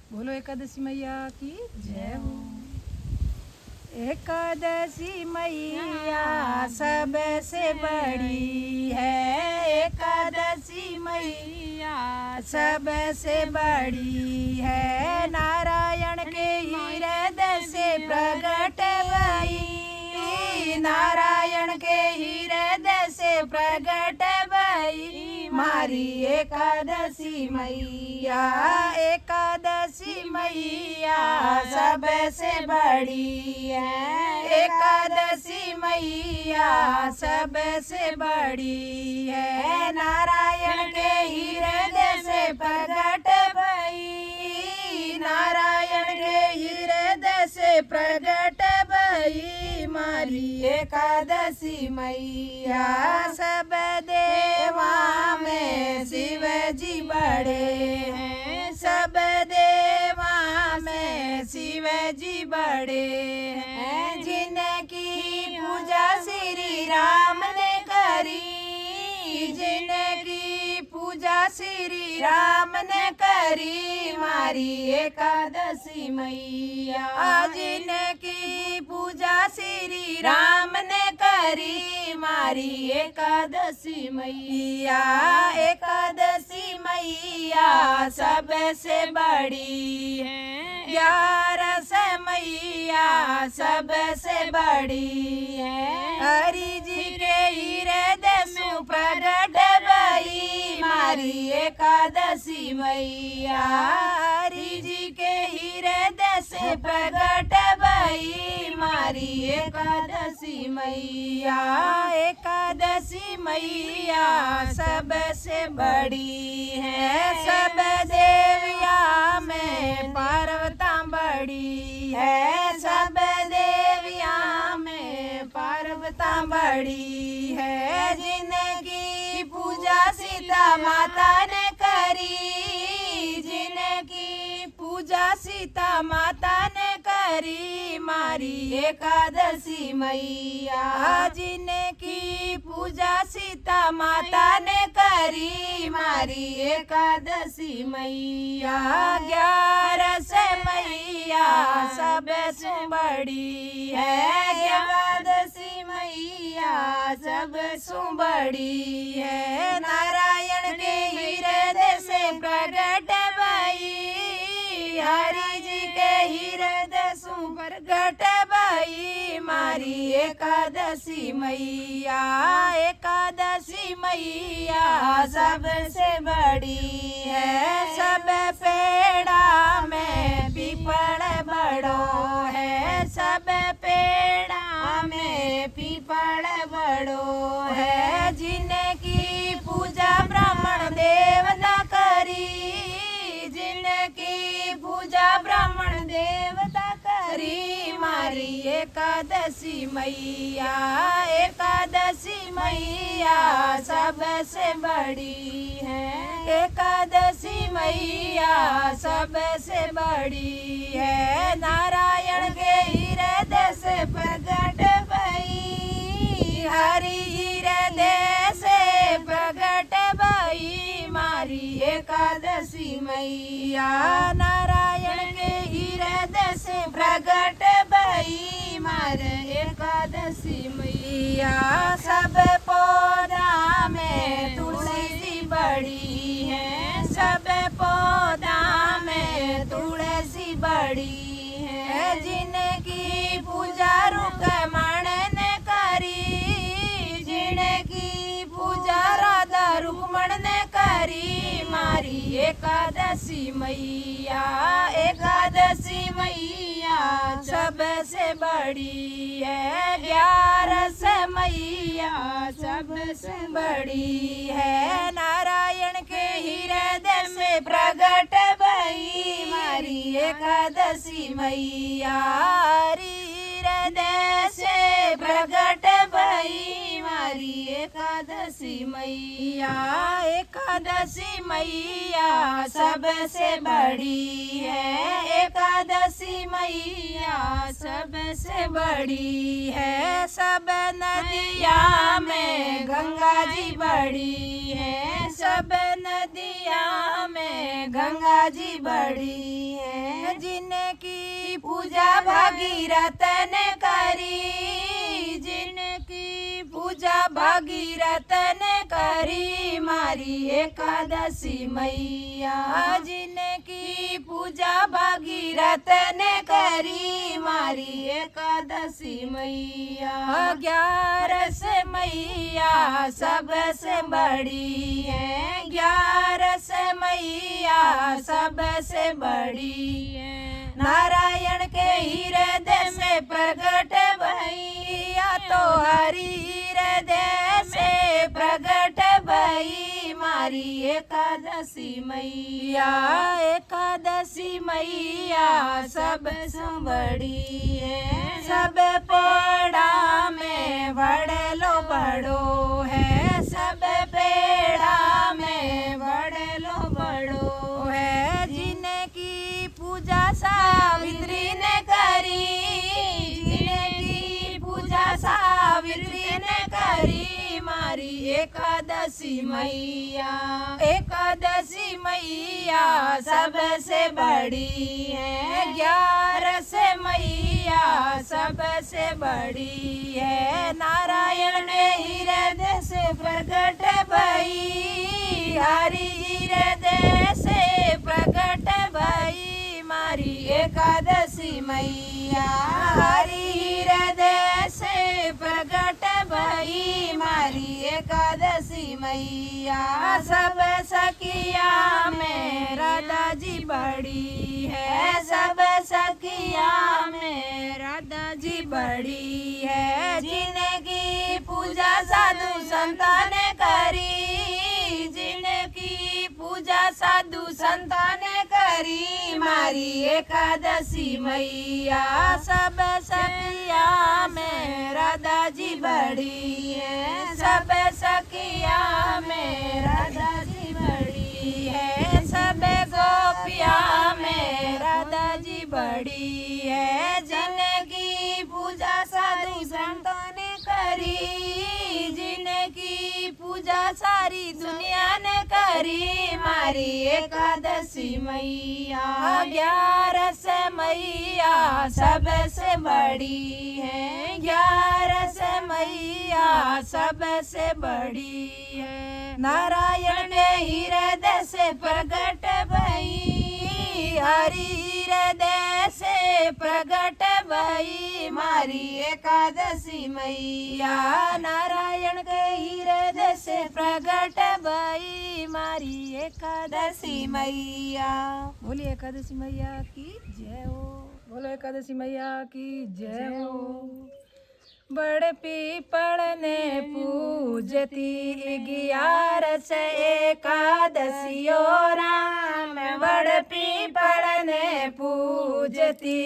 बोलो एकादशी मैया की जय हो। एकादशी मैया सबसे बड़ी है, एकादशी मैया सबसे बड़ी है। नारायण के हृदय से प्रकट भई, नारायण के हृदय से प्रकट भई मारी एकादशी मैया। एकादशी मैया सबसे बड़ी है, एकादशी मैया सबसे बड़ी है। नारायण के हृदय से प्रकट भई, नारायण के हृदय से प्रकट भई मारी एकादशी मैया। सब देवा में शिव जी बड़े हैं, सब देवा में शिव जी बड़े हैं। जिनकी पूजा श्री राम ने करी, जिनकी पूजा श्री राम ने करी मारी एकादशी मैया। जिनकी पूजा श्री राम ने करी मारी एकादशी मैया। एकादशी मैया सबसे बड़ी है, 11 मैया सबसे बड़ी है। हरि जी के हृदय से प्रकट भई मारी एकादशी मैया। हरि जी के हृदय से प्रकट भई मारी एकादशी मैया। एकादशी मैया सबसे बड़ी है, सब देविया में पार्वता बड़ी है, सब देविया में पार्वता बड़ी है। जिनकी पूजा सीता माता ने करी, जिनकी पूजा सीता माता ने करी मारी एकादशी मैया। जिनकी पूजा सीता माता ने करी मारी एकादशी मैया। 11 मैया सबसे बड़ी है, एकादशी मैया सबसे बड़ी है। नारायण के हृदय से प्रकट भई, हरि जी के हृदय से प्रकट भई मारी एकादशी मैया। एकादशी मैया सबसे बड़ी है, सब पेड़ा में पीपल बड़ो है, सब पेड़ा में पीपल बड़ो है। जिनकी पूजा ब्राह्मण देवता करी, जिनकी पूजा ब्राह्मण देवता करी मारी एकादशी मैया। एकादशी मैया सबसे बड़ी है, एकादशी मैया सबसे बड़ी है। नारायण के हृदय से प्रकट भई, हरि हृदय से प्रकट भई मारी एकादशी मैया। नारायण के हृदय से प्रकट भई मार एकादशी मैया। सब पौधा में तुलसी जी बड़ी है, सब पौधा में तुलसी बड़ी है। जिनकी पूजा रुक्मण ने करी, जिनकी पूजा राधा रुक्मण ने करी मारी एकादशी मैया। एकादशी मैया सबसे बड़ी है, 11 मैया सबसे बड़ी है। नारायण के हृदय में प्रकट भई मारी एकादशी मैया। हृदय से प्रकट भई मारी एकादशी मैया। एकादशी मैया सबसे बड़ी है, एकादशी मैया सबसे बड़ी है। सब नदिया में गंगा जी बड़ी है, सब नदिया में गंगा जी बड़ी है। जिनकी पूजा भागीरथ ने करी, जिनकी पूजा भागीरथ ने करी मारी एकादशी मैया, जिनकी पूजा भागीरथ ने करी मारी एकादशी मैया। 11 मैया सबसे बड़ी है, 11 मैया सबसे बड़ी है। नारायण के हृदय में प्रगट भैया तो हरि हृदय से प्रगट भई मारी एकादशी मैया, एकादशी मैया सबसे बड़ी है। सब पेड़ा में बड़लो बड़ो है, सब पेड़ा में बड़लो बड़ो है। जिनकी पूजा सावित्री ने करी, जिनकी पूजा सावित्री ने करी मारी एकादशी मैया, एकादशी मैया सबसे बड़ी है। 11 मैया सबसे बड़ी है। नारायण ने हृदय से प्रकट भई, हरि हृदय से प्रकट भई मारी एकादशी मैया, हरि हृदय से प्रकट भई मारी एकादशी मैया। सब सखिया में राधा जी बड़ी है, सब सखिया में राधा जी बड़ी है। जिनकी पूजा साधु संता ने करी, जिनकी पूजा साधु संता ने करी मारी एकादशी मैया। सब सखिया में राधा जी बड़ी है, सब सखिया में राधा जी बड़ी है। सब गोपिया में राधा जी बड़ी है। जिनकी पूजा साधु संतों ने करी, जिनकी पूजा सारी दुनिया ने करी मारी एकादशी मैया। 11 मैया सबसे बड़ी है, 11 मैया सबसे बड़ी है। नारायण ने हृदय से प्रकट भई, हरि हृदय से प्रकट भई मारी एकादशी मैया। नारायण के हृदय से प्रकट भई मारी एकादशी मैया। बोलिए एकादशी मैया की जय हो, बोलो एकादशी मैया की जय हो। बड़ पीपल ने पूजती 11 एकादशियो राम, बड़ पीपल ने पूजती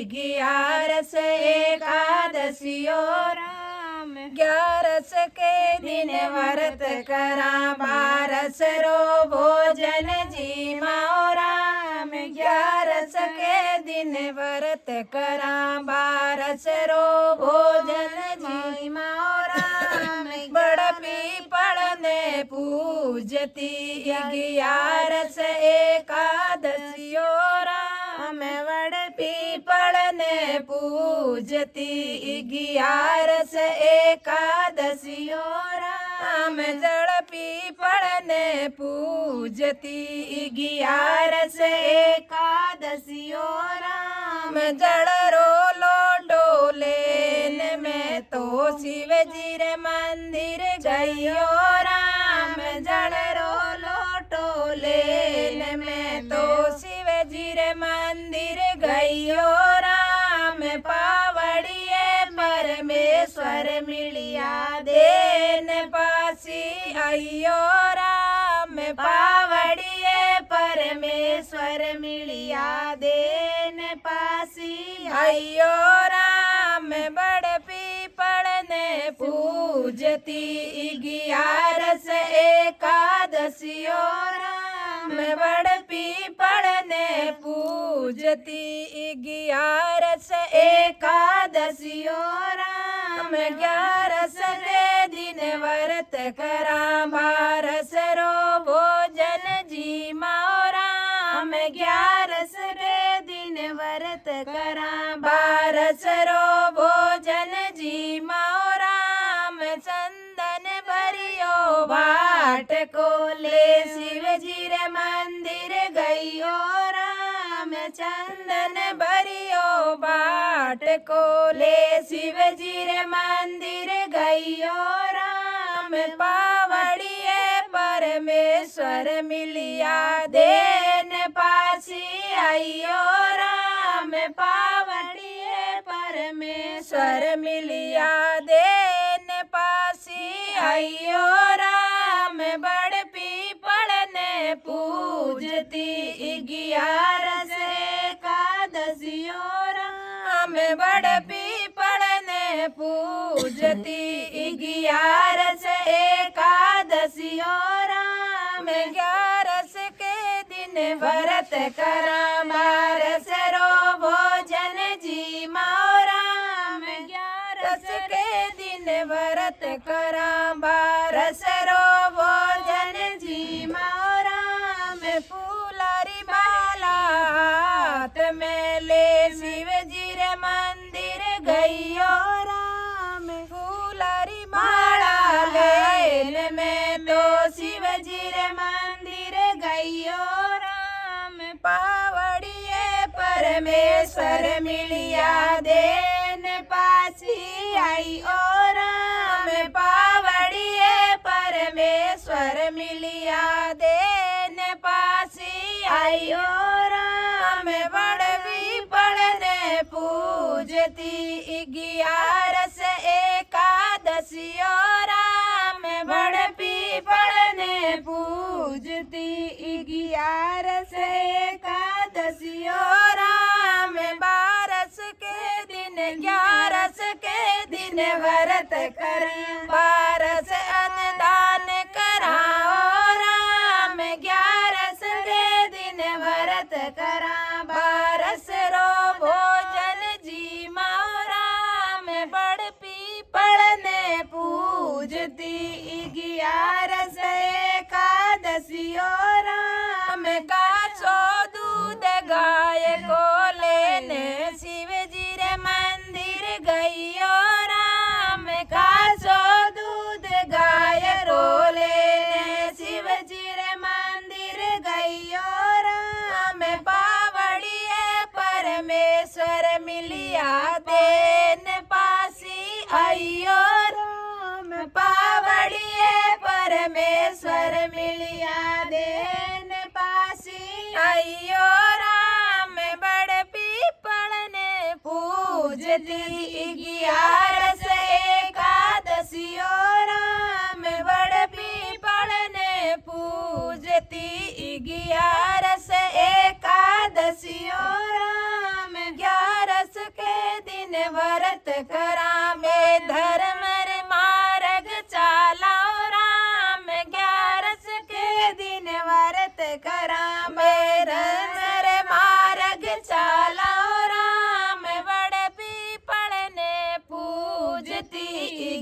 11 एकादशियो राम। 11 के दिन व्रत करा 12 रो भोजन जी माओ राम। 11 के दिन व्रत करा 12 रो भोजन जी माओ राम। बड़ पीपल ने पूजती 11 एकादशियो राम, बड़ पीपल ने पूजती 11 एकादशियो राम। जड़ पीपल ने पूजती 11 एकादशियो राम। जड़ रोलो डोले में तो शिव जी रे मंदिर गयो राम। जड़ रोलो टोले में तो शिव जी रे मंदिर गयो राम। पावड़िए परमेश्वर मिलिया देन पासी अयो राम। पावड़िए परमेश्वर मिलिया देन पासी अयो राम। बड़ पीपल ने पूजती 11 एकादशियो राम। बड़ पीपल ने पूजती 11 एकादशियो राम। 11 के दिन व्रत करा 12 रो भोजन जी माओ राम। 11 के दिन करा। बारस रो भोजन जी माओ राम चंदन भरियो बाट को ले। शिव जी रे मंदिर गइयो राम चंदन भरियो बाट को ले। शिव जी रे मंदिर गइयो राम पावड़िए परमेश्वर मिलिया देन पासी आइयो राम पावड़िए परमेश्वर मिलिया देन पासी आइयो राम। बड़ पीपल ने पूजती 11 एकादशियो राम बड़ पीपल ने पूजती 11 एकादशियो राम। 11 के दिन व्रत करा। 12 रो भोजन जी माओ राम 11 के दिन व्रत करा। 12 रो भोजन जी माओ राम फूलारी माला हाथ में ले। शिव जी रे मंदिर गइयो राम फूलारी माला लेन में तो शिव जी रे मंदिर गइयो राम पावड़िए परमेश्वर मिलिया देन पासी आइयो राम पावड़िए परमेश्वर मिलिया देन पासी आइयो राम। बड़वी पढ़ने पूजती 11 एकादशियो राम बड़वी पढ़ने पूजती 11 एकादशियो राम। 12 के दिन 11 के दिन व्रत कर। 12 अन्नदान कराओ राम 11 के दिन व्रत करा। 12 रो भोजन जी माओ राम बड़ पीपल ने पूजती 11 एकादशियो राम। काचो दूध गाय को लेने शिव जी रे मंदिर गइयो राम। काचो दूध गाय रो लेने शिव जी रे मंदिर गइयो राम पावड़िए परमेश्वर मिलिया देन पासी आइयो राम पावड़िए परमेश्वर मिलिया देन पासी आइयो राम। बड़ पीपल ने पूजती 11 एकादशियो राम बड़ पीपल ने पूजती 11 एकादशियो राम। 11 के दिन व्रत करा। में धर्म रे मार्ग चालाओ राम 11 के दिन व्रत करा। में धर्म रे मार्ग चालाओ राम बड़ पीपल ने पूजती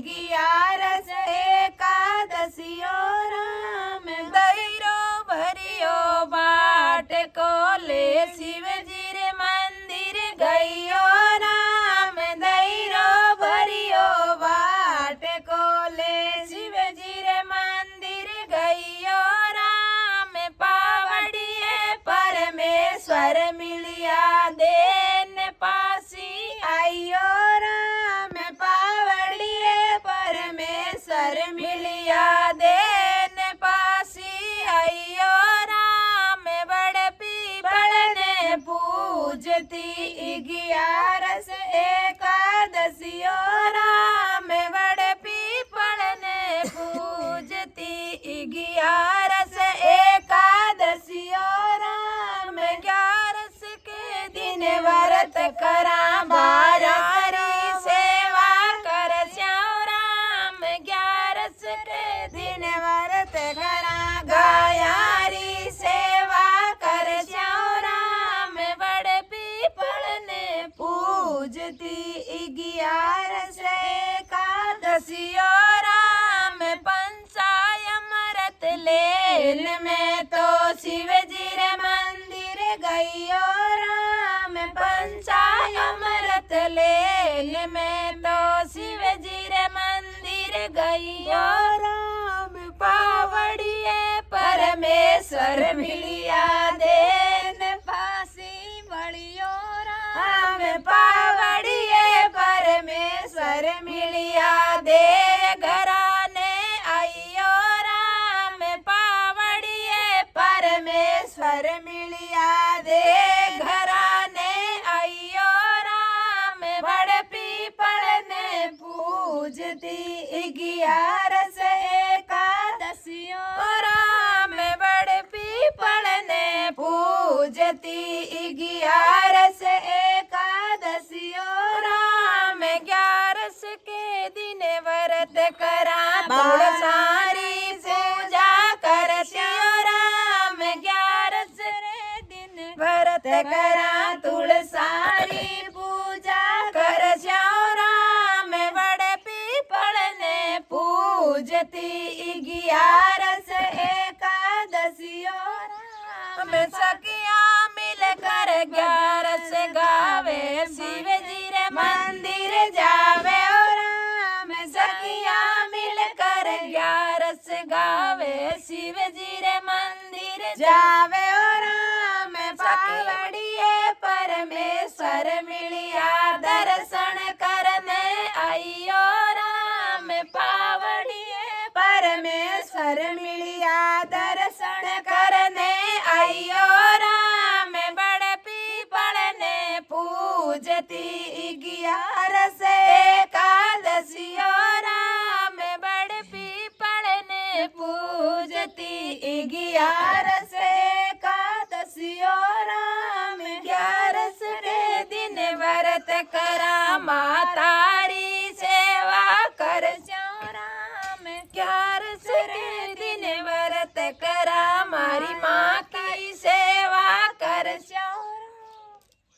11 एकादशियो राम। दैरो भरियो बाट को ले शिव जी रे मंदिर गइयो राम। दैरो भरियो बाट को ले शिव जी रे मंदिर गइयो राम पावड़िए परमेश्वर मिलिया देन पासी आइयो राम पावड़िए परमेश्वर मिलिया देन पासी आइयो राम। बड़ पीपल ने पूजती 11 एकादशियो राम बड़ पीपल ने पूजती 11 एकादशियो राम। 11 के दिन व्रत करा। बाजारी सेवा कर श्याम राम 11 के दिन व्रत करा। गायारी सेवा कर श्याम राम बड़ पीपल ने पूजती 11 एकादशियो राम। पंचायमृत लेन में तो शिव जी रे मंदिर गइयो राम पंचा आइयो राम पावड़िए परमेश्वर मिलिया देन फांसी मळियो राम पावड़िए परमेश्वर मिलिया दे घराने आइयो राम पावड़िए परमेश्वर मिलिया दे घराने आइयो राम बड़ पीपल ने पूजती 11 एकादशियों राम बड़ पीपल ने पूजती 11 एकादशियों राम 11 के दिन व्रत करा बड़ सारी पूजा कर राम 11 रे दिन व्रत करा तुलसारी पूजा कर राम बड़े पीपल ने पूजती 11 एकादशियों राम सखिया मिलकर 11 गावे शिव जी रे मंदिर जावे और राम सखिया मिलकर 11 गावे शिव जी रे मंदिर जावे और राम पावड़िए परमेश्वर मिलिया दर्शन करने आइयो राम पावड़िए परमेश्वर मिलिया दर्शन करने आइयो राम बड़ पीपल ने पूजती 11 एकादशियों राम बड़ पीपल ने पूजती 11 एकादशियों राम 11 के दिन व्रत करा मातारी सेवा कर राम 11 के दिन व्रत करा मारी माँ की सेवा कर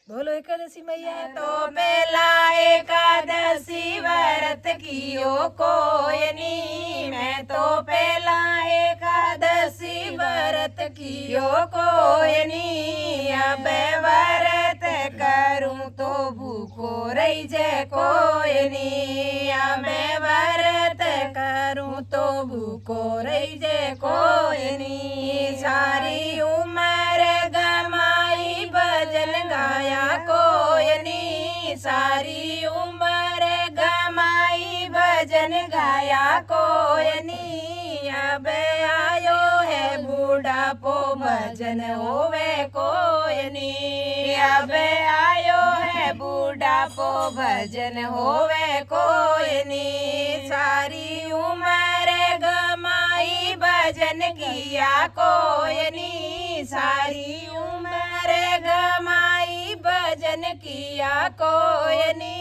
बोलो एकादशी मैया तो पहला एकादशी व्रत कियो कोयनी मैं तो पहला एकादशी व्रत कियो कोयनी अब व्रत करूं तो भूखो रही जे कोयनी अब व्रत करूं तो भूखो रही जे कोयनी सारी उम्र गमाई भजन गाया कोयनी सारी उम्र गमाई भजन गाया कोयनी अब आयो है बूढ़ापो भजन होवे कोयनी अब आयो है बूढ़ापो भजन होवे कोयनी सारी उम्र गमाई भजन किया कोयनी सारी उम्र गमाई भजन किया कोयनी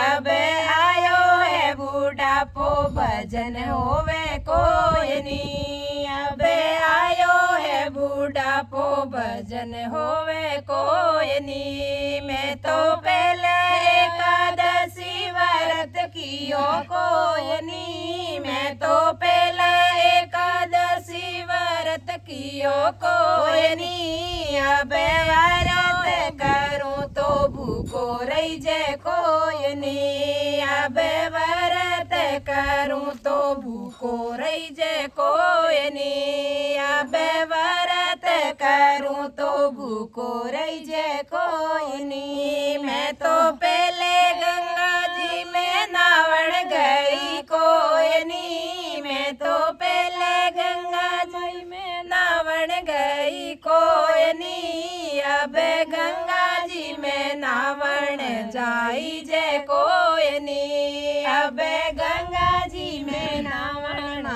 अब आयो है बूढ़ापो भजन होवे कोयनी अब आयो है बूढ़ापो भजन होवे कोयनी मैं तो पहले एकादशी व्रत कियो कोयनी मैं तो पहले एकादशी व्रत कियो कोयनी अब व्रत करूं तो भूखो रही जे कोयनी अब व्रत करूं तो भूखो रही जे कोयनी अब व्रत करूं तो भूखो रही जे कोयनी मैं तो पहले गंगा जी में नावण गई कोयनी मैं तो पहले गंगा जी में नावण गई कोयनी अब गंगा जी में नावण जाई जे कोयनी अब गंगा जी में नावण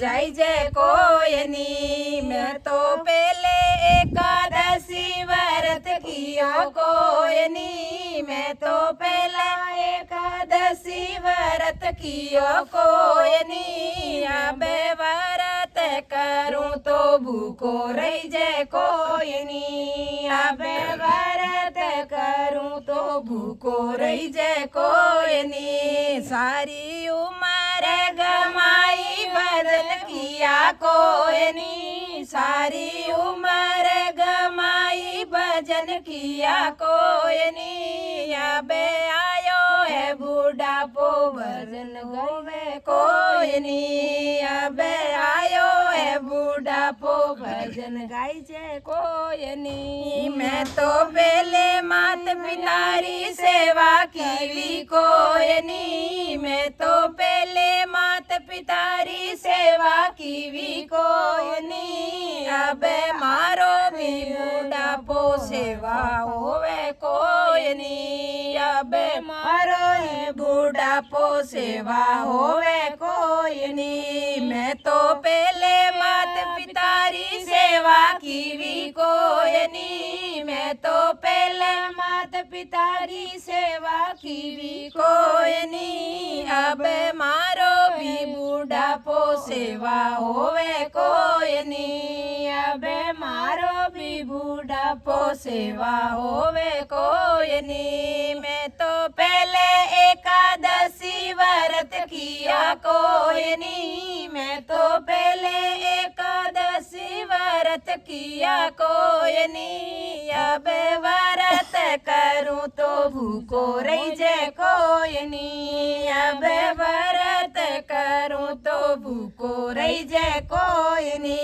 जाई जे कोयनी मैं तो पहले एकादशी व्रत कियो कोयनी मैं तो पहला एकादशी व्रत कियो कोयनी अब व्रत करूं तो भूखो रही जे कोयनी अब व्रत करूं तो भूखो रही जे कोयनी सारी उम्र गमाई भजन किया कोयनी सारी उम्र गमाई भजन किया कोयनी अब आयो है बूढ़ापो भजन होवे कोई नी। अब आयो है बुढ़ापो भजन गाई जे कोई नी। मैं तो पहले मात पितारी सेवा की कोई नी। मैं तो पहले मात पितारी सेवा की कोई नी। अब मारो भी बुढ़ापो सेवा होवे कोई नी। अब मारो है बुढ़ापो सेवा होवे कोई नी। मैं तो पहले मात पितारी सेवा की कोई नी। मैं तो पहले मात पितारी सेवा की कोई नी। अब मारो भी बुढ़ापो सेवा होवे कोई नी। अब मारो भी बुढ़ापो सेवा होवे कोई नी। मैं तो पहले एकादशी व्रत किया कोई नी। मैं तो पहले एकादशी व्रत किया कोई नी। अब व्रत करूं तो भूखो रही जे कोई नी। अब व्रत करूं तो भूखो रही जे कोई नी।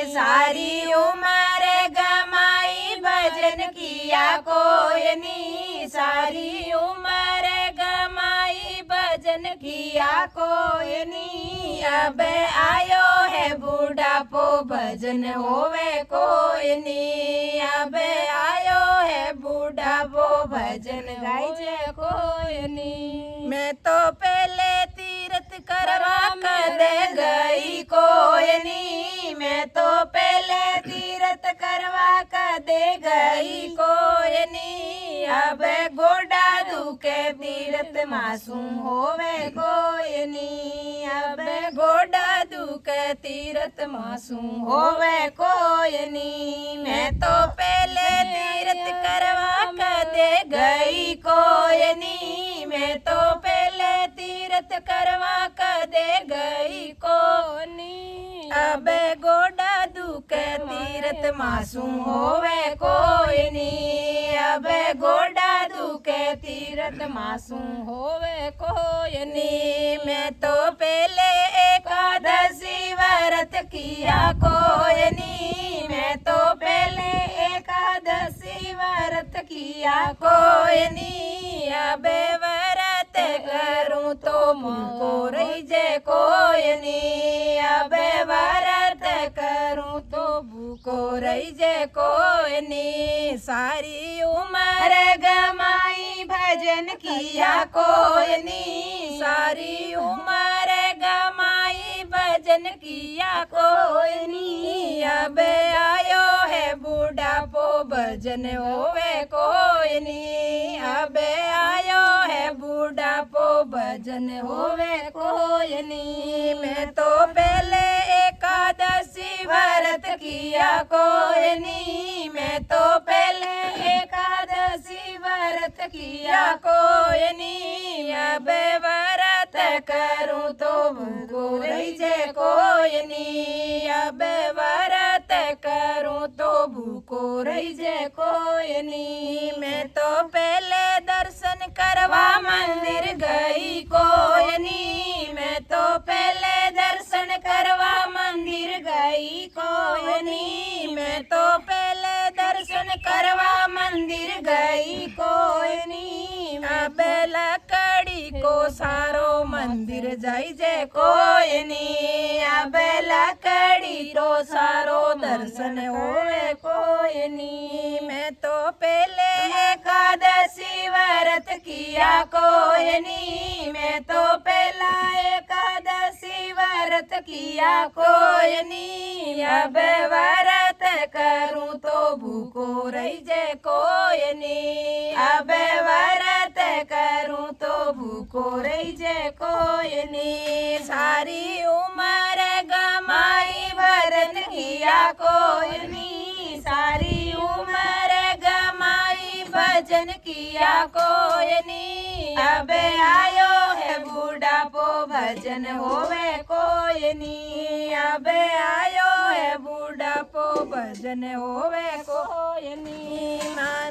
सारी उम्र गमाई भजन किया कोई नी। सारी उम्र गमाई भजन किया कोई नी। अब आयो है बुढ़ापो भजन होवे कोई नी। अब आयो है बुढ़ापो भजन गाई जे कोई नी। मैं तो पहले तीर्थ करवा कदे गई कोई नी। मैं तो पहले तीर्थ करवा कदे गई कोई नी। अब गोडा दुखे तीर्थ मासूम होवे कोई नी। अब गोडा दुखे तीर्थ मासूम होवे कोई नी। मैं तो पहले तीर्थ करवा कदे गई कोई नी। मैं तो पहले तीर्थ करवा कदे गई कोई नी। अब गोडा दुखे तीर्थ मासूम होवे कोई नी। अब गोडा दुखे तीर्थ मासूम होवे कोई नी। मैं तो पहले एकादशी व्रत किया कोई नी। मैं तो पहले एकादशी व्रत किया कोई नी। अब व्रत करूं तो मुझको रही जे कोई नी। अब व्रत करूं तो भूखो रही जे कोई नी। सारी उम्र गमाई भजन किया कोई नी। सारी उम्र गमाई भजन किया कोई नी। अब आयो है बुढ़ापो भजन होवे कोई नी। अब आयो है बुढ़ापो भजन होवे कोई नी। मैं तो पहले एकादशी व्रत किया कोई नी। मैं तो पहले एकादशी व्रत किया कोई नी। अब व्रत करूं तो भूखो रही जे कोई नी। अब व्रत करूं तो भूखो रही जे कोई नी। मैं तो पहले दर्शन करवा मंदिर गई कोई नी। मैं तो पहले दर्शन करवा मंदिर गई कोई नी। मैं तो पहले दर्शन करवा मंदिर गई कोई नी। अब लकड़ी को सारो मंदिर जाई जे कोई नी। अब लकड़ी रो सारो दर्शन होवे कोई नी। मैं तो पहले एकादशी व्रत किया कोई नी। मैं तो पहला एकादशी व्रत किया कोई नी। अब व्रत करूं तो भूखो रही जे कोई नी। अब व्रत करूं तो भूखो रही जे कोई नी। सारी उम्र गमाई भजन किया कोई नी। सारी उम्र गमाई भजन किया कोई नी। अब आयो है बुढ़ापो भजन होवे कोई नी। अब आयो है बुढ़ापो भजन होवे कोई नी।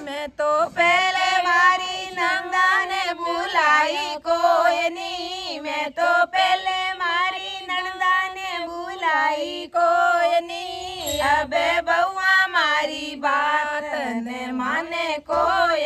मैं तो पहले बारी नंदा ने बुलाई कोई नी।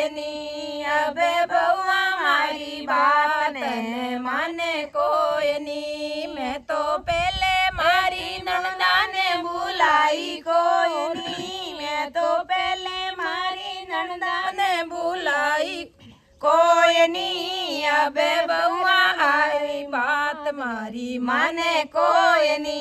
कोई नी अबे बउआ मारी बात ने माने कोई नी मैं तो पहले मारी नंदा ने बुलाई कोई नी मैं तो पहले मारी नंदा ने बुलाई कोई नी अबे बउआ आई बात मारी माने कोई नी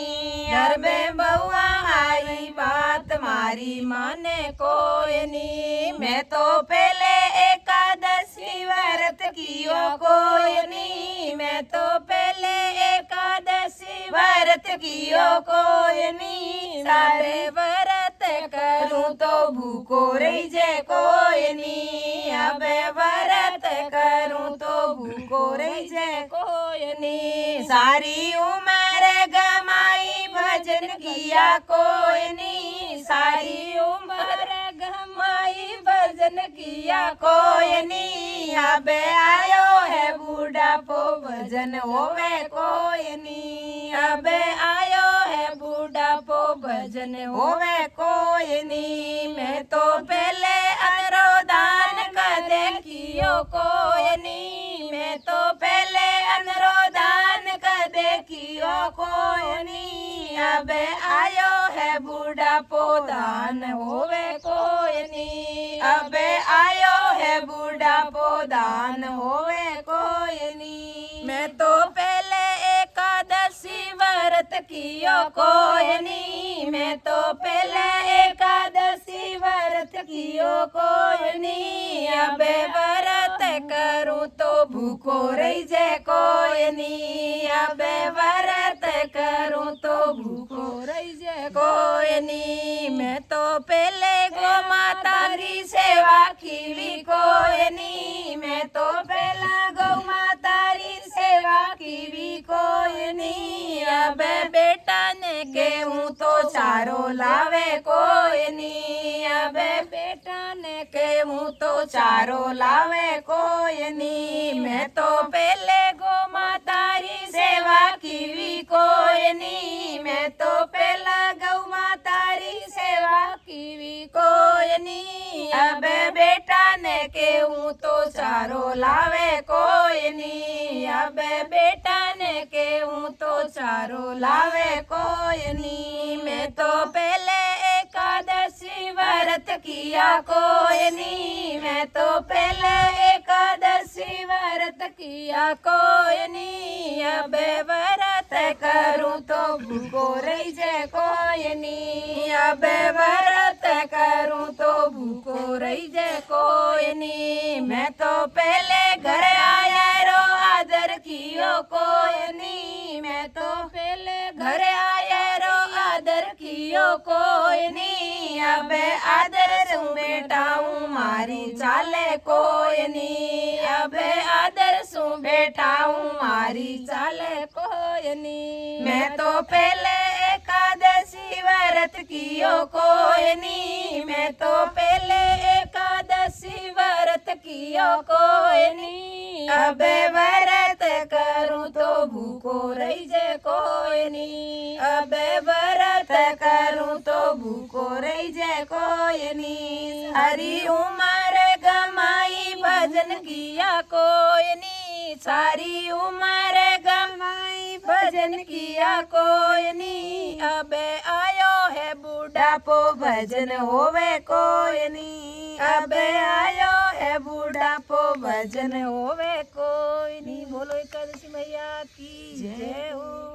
अबे बउआ आई बात मारी माने कोई नी मैं तो पहले एकादशी व्रत कियो कोई नी मैं तो पहले एकादशी व्रत कियो कोई नी सारे व्रत करूं तो भूखो रही जे कोई नी अबे व्रत करूं तो भूखो रही जे कोई नी सारी उम्र गमाई भजन किया कोई नी सारी उम्र गमाई भजन किया कोई नी अबे आयो है बूढ़ापो भजन होवे कोई नी अबे आयो है बूढ़ापो भजन होवे कोई नी मैं तो पहले अनुरोधान कदे कियो कोई नी मैं तो पहले अनुरोधान कदे कियो कोई नी अबे आयो है बूढ़ापो दान होवे कोई नी अबे आयो है बूढ़ापो दान होवे कोई नी मैं तो पहले एकादशी व्रत कियो कोई नी मैं तो पहले एकादशी व्रत कियो कोई नी अबे व्रत करूं तो भूखो रही जे कोई नी अबे व्रत करूं तो भूखो रही जे कोई नी मैं तो पहले गो माता री सेवा कीवी कोई नी मैं तो पहला गौ माता री सेवा कीवी कोई नी अबे बेटा ने कहूं तो चारो लावे कोई नी अबे बेटा ने कहूं तो चारो लावे कोई नी मैं तो पहले गो माता री सेवा कीवी कोई नी मैं तो पहला गौ माता री सेवा कीवी कोई नी अबे बेटा ने कहूं तो चारो लावे कोई नी अबे बेटा ने कहूं तो चारो लावे कोई नी मैं तो पहले एकादशी व्रत किया कोई नी मैं तो पहले एकादशी व्रत किया कोई नी अबे व्रत करूं तो भूखो रही जे कोई नी अबे व्रत करूं तो भूखो रही जे कोई नी मैं तो पहले घर आया रो आदर कियो कोई नी मैं तो पहले घर आया रो आदर कियो कोई नी अबे आदर सु बेटाऊं मारी चाले कोई नी अबे आदर सु बेटाऊं मारी चाले कोई नी मैं तो पहले एकादशी व्रत कियो कोई नी मैं तो पहले एकादशी व्रत कियो कोई नी अबे व्रत करूं तो भूखो रही जे कोई नी अबे व्रत करूं तो भूखो रही जे कोई नी सारी उम्र गमाई भजन किया कोई नी सारी उम्र गमाई भजन किया कोई नी अबे आयो है बूढ़ापो भजन होवे कोई नी अबे आयो है बूढ़ापो भजन होवे कोई नी बोलो एकादशी मैया की जय हो।